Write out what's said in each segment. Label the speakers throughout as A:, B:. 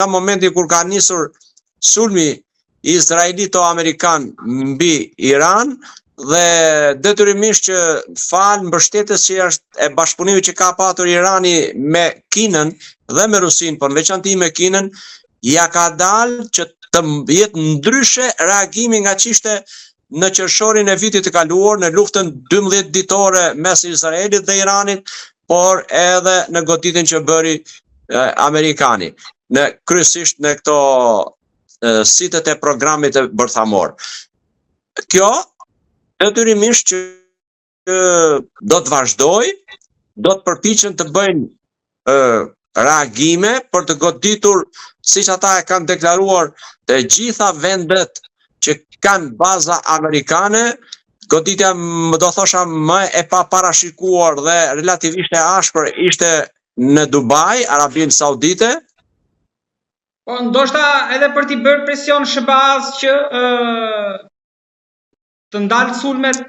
A: momenti kur ka nisur sulmi izraelito-amerikan mbi Iran, dhe detyrimisht që fal mbështetjes që është e bashkëpunimit që ka patur Irani me Kinën dhe me Rusin, por në veçanti me Kinën, ja ka dalë që të jetë ndryshe reagimi nga ç'ishte në qershorin e vitit të kaluar në luftën 12 ditore mes Izraelit dhe Iranit, por edhe në goditjen që bëri Amerikani, kryesisht në këto sitet e programit e bërthamor. Kjo detyrimisht që do të vazhdoj, do të përpiqen të bëjnë reagime për të goditur, siç ata e kanë deklaruar, të gjitha vendet që kanë baza amerikane. Goditja, do thosha, më e paparashikuar dhe relativisht e ashpër ishte në Dubai, Arabinë Saudite.
B: Po ndoshta edhe për t'i bërë presion SBA-s që të ndalë sulmet.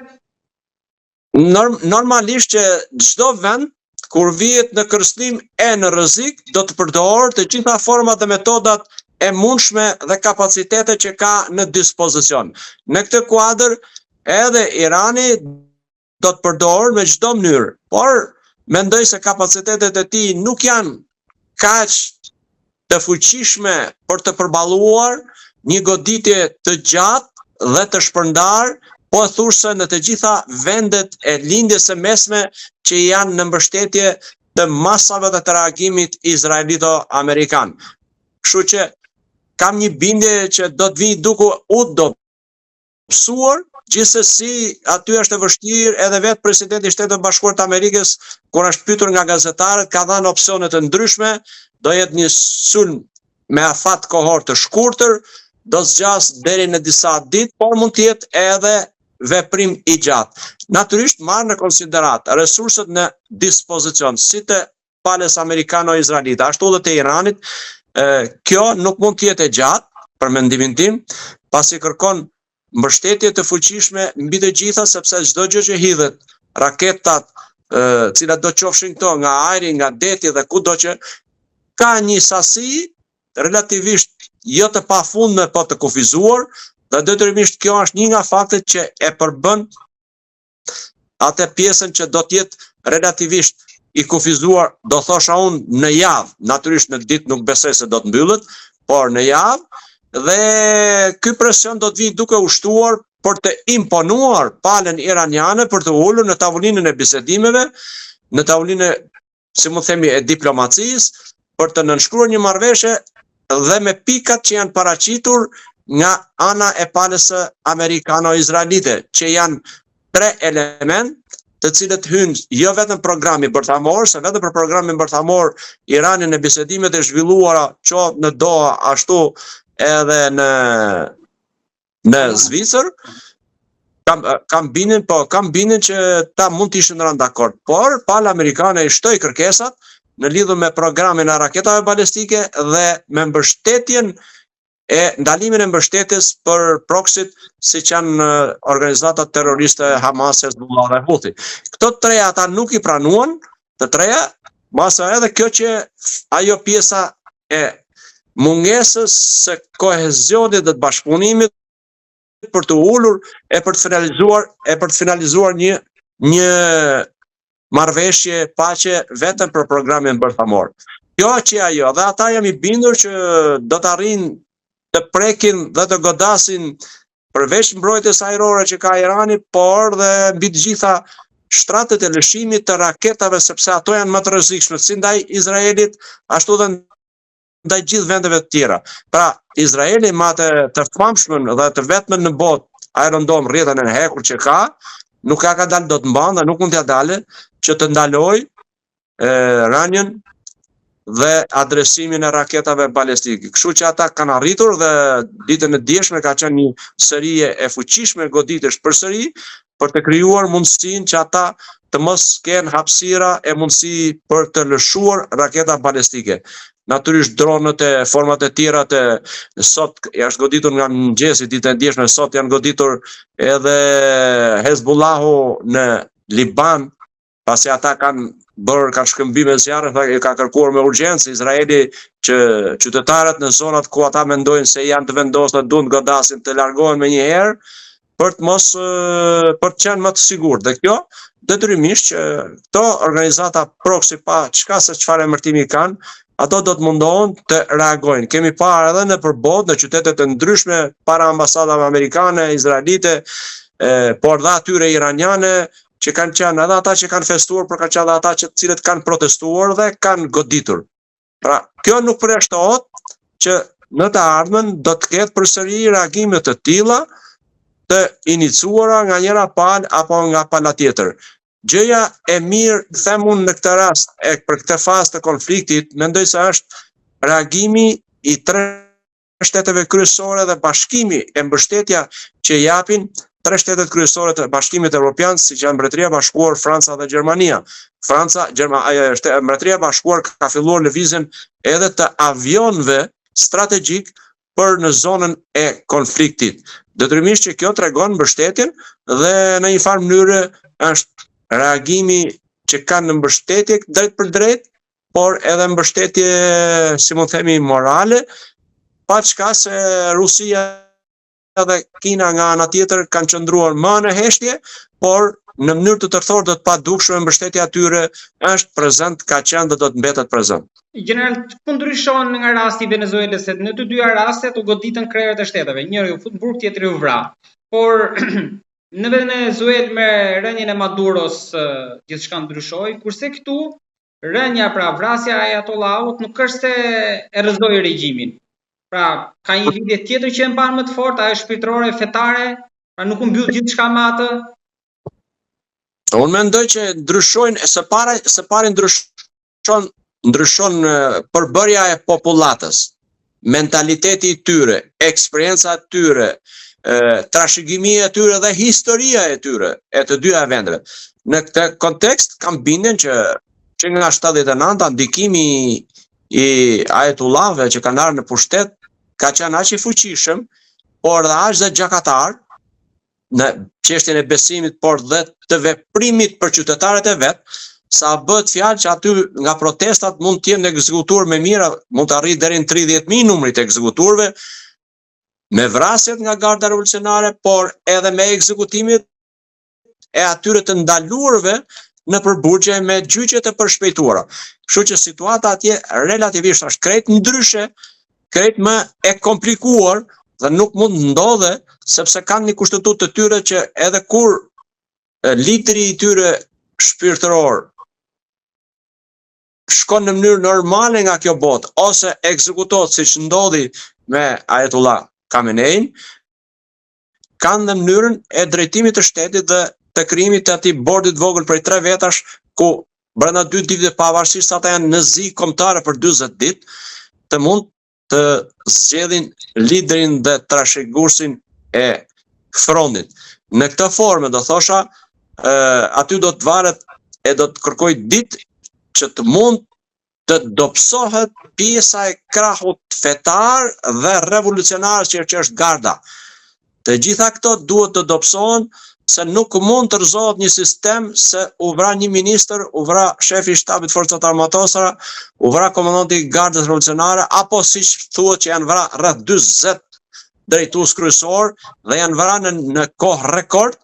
A: Normalisht që çdo vend kur vihet në kërcënim e në rrezik do të përdorë të gjitha format dhe metodat e mundshme dhe kapacitetet që ka në dispozicion. Në këtë kuadër edhe Irani do të përdorë me çdo mënyrë, por mendoj se kapacitetet e tij nuk janë kaq të fuqishme për të përballuar një goditje të gjatë dhe të shpërndar, po thushse në të gjitha vendet e lindjes së mesme që janë në mbështetje të masave dhe të reagimit izraelito-amerikan. Kështu që kam një bindje që do të vi duke u dobësuar, gjithsesi aty është e vështirë, edhe vetë presidenti i Shtetit Bashkuar të Amerikës, kur është pyetur nga gazetarët, ka dhënë opsione të ndryshme. Do jetë një sulm me afat kohor të shkurtër, do zgjas deri në disa ditë, por mund të jetë edhe veprim i gjatë. Natyrisht marrë në konsiderat resurset në dispozicion, si të palës amerikano-izraelite, ashtu dhe të Iranit. Kjo nuk mund të jetë e gjatë, për mendimin tim, pasi kërkon mbështetje të fuqishme mbi të gjitha, sepse çdo gjë që hidhet, raketat, cilat do qofshin këto nga ajri, nga deti dhe kudo që, ka një sasi relativisht jo të pafundme, po të kufizuar, dhe detyrimisht kjo është një nga faktet që e përbën atë pjesën që do të jetë relativisht i kufizuar, do thosha unë, në javë. Natyrisht në ditë nuk besoj se do të mbyllet, por në javë, dhe ky presion do të vijë duke ushtuar për të imponuar palën iraniane për të ulur në tavolinën e bisedimeve, në tavolinën, si mund themi, e diplomacisë, për të nënshkruar një marrëveshje dhe me pikat që janë paraqitur nga ana e palës amerikano-izraelite, që janë 3 element, të cilët hynë jo vetëm programi bërthamor, se vetëm për programin bërthamor Irani në bisedimet e zhvilluara qoftë në Doha, ashtu edhe në Zvicër, kam bindjen që ta mund të ishin rënë dakord, por pala amerikane i shtoi kërkesat në lidhur me programin e raketave balistike dhe me mbështetjen e ndalimin e mbështetjes për proksit, siç janë organizatat terroriste Hamas, Hezbollah dhe Houthi. Këto treja ata nuk i pranuan, të treja, masa edhe kjo që ajo pjesa e mungesës së kohezionit dhe të bashkëpunimit për të ulur e për të finalizuar një marrëveshje paqe vetëm për programin bërthamor. Kjo që ajo, dhe ata jam i bindur që do të arrijnë të prekin dhe të godasin përveç mbrojtjes ajrore që ka Irani, por dhe mbi të gjitha shtratet e lëshimit të raketave, sepse ato janë më të rrezikshme si ndaj Izraelit, ashtu dhe ndaj gjithë vendeve të tjera. Pra, Izraeli me atë të famshmën dhe të vetmen në botë ajrondom rrjetën e hekur që ka, nuk ka dalë dot mban dhe nuk mund t'ja dalë që të ndaloj rënien dhe adresimin e raketave balistike. Kështu që ata kanë arritur dhe ditën e djeshme ka qenë një serie e fuqishme goditësh përsëri për të krijuar mundësinë që ata të mos kenë hapësira e mundësi për të lëshuar raketa balistike. Natyrisht dronët e format e tjera të sot janë goditur nga mëngjesi ditën e djeshme, sot janë goditur edhe Hezbollahu në Liban, pasi ata kanë shkëmbime zjarre, ka kërkuar me urgjencë Izraeli që qytetarët në zonat ku ata mendojnë se janë të vendosur, duan të godasin, të largohen me një herë për të qenë më të sigurt. Dhe kjo detyrimisht që këto organizata proxy pa çka se çfarë emërtimi kanë, ato do të mundohen të reagojnë. Kemi parë edhe në përbot, në qytetet e ndryshme, para ambasadave amerikane, izraelite, por dhe atyre iraniane, që kanë qenë edhe ata që kanë festuar, por kanë qenë edhe ata që cilët kanë protestuar dhe kanë goditur. Pra, kjo nuk përjashtohet që në të ardhmen do të ketë përsëri reagime të tilla të iniciuara nga njëra palë apo nga pala tjetër. Gjëja e mirë, them unë në këtë rast, për këtë fazë të konfliktit, mendoj se është reagimi i 3 shteteve kryesore dhe bashkimi e mbështetja që japin 3 shtetet kryesore të Bashkimit Evropian, siç janë Mbretëria e Bashkuar, Franca dhe Gjermania. Mbretëria e Bashkuar ka filluar lëvizjen edhe të avionëve strategjik për në zonën e konfliktit. Detyrimisht që kjo tregon mbështetjen dhe në një farë mënyrë është reagimi që kanë në mbështetje drejt për drejt, por edhe mbështetje, si mund themi, morale, pa çka se Rusia dhe Kina nga ana tjetër kanë qëndruar më në heshtje, por në mënyrë të tërthor dhe të padukshme mbështetja atyre është prezent, ka qenë dhe do të mbetet prezent.
B: General, ku ndryshon nga rasti i Venezuelës, se në të dyja rastet u goditën krerët e shteteve, njëri u fut në burg, tjetri u vra. Por në Venezuelë me rënien e Maduros gjithçka ndryshoi, kurse këtu rënja, pra vrasja e Ayatollahut nuk është se e rrëzoi regjimin. Pra, ka një lidhje tjetër që e mban më të fortë, ajo shpirtërore, fetare, pra nuk u mbyll gjithçka me atë.
A: Unë mendoj që ndryshojnë, së pari ndryshon përbërja e popullatës, mentaliteti i tyre, eksperjenca e tyre, trashëgimia e tyre dhe historia e tyre, e të dyja vendeve. Në këtë kontekst kam bindjen që nga 79 ndikimi i Ayatollahëve që kanë ardhur në pushtet ka qenë aq i fuqishëm, por dhe aq dhe gjakatar në çështjen e besimit, por dhe të veprimit për qytetarët e vet, sa bëhet fjalë që aty nga protestat mund të jenë ekzekutuar me mira, mund të arrijë deri në 30.000 numri të ekzekutuarve, me vrasjet nga garda revolucionare, por edhe me ekzekutimin e atyre të ndaluarve në përburgje me gjyqe të përshpejtuara. Kështu që situata atje relativisht është krejt ndryshe, krejt më e komplikuar dhe nuk mund ndodhe, sepse kanë një kushtetut të tyre që edhe kur litri i tyre shpirtëror shkon në mënyrë normale nga kjo botë, ose ekzekutohet siç ndodhi me Ayatollah Khamenei, kanë në mënyrën e drejtimit të shtetit dhe të krijimit të atij bordit vogël prej 3 vetash, ku brenda 2 ditëve pavarësisht ata janë në zi kombëtare për 40 ditë, të mund të zgjedhin liderin dhe trashëguesin e frontit. Në këtë formë do thosha, aty do të varet e do të kërkoj ditë që të mund të dobësohet pjesa e krahut fetar dhe revolucionar që është garda. Të gjitha këto duhet të dobësohen, se nuk mund të rrezohet një sistem se u vra një ministër, u vra shefi i shtabit forcat armatosura, u vra komandanti i gardës revolucionare, apo siç thuhet që janë vra rreth 40 drejtues kryesor dhe janë vra në kohë rekord,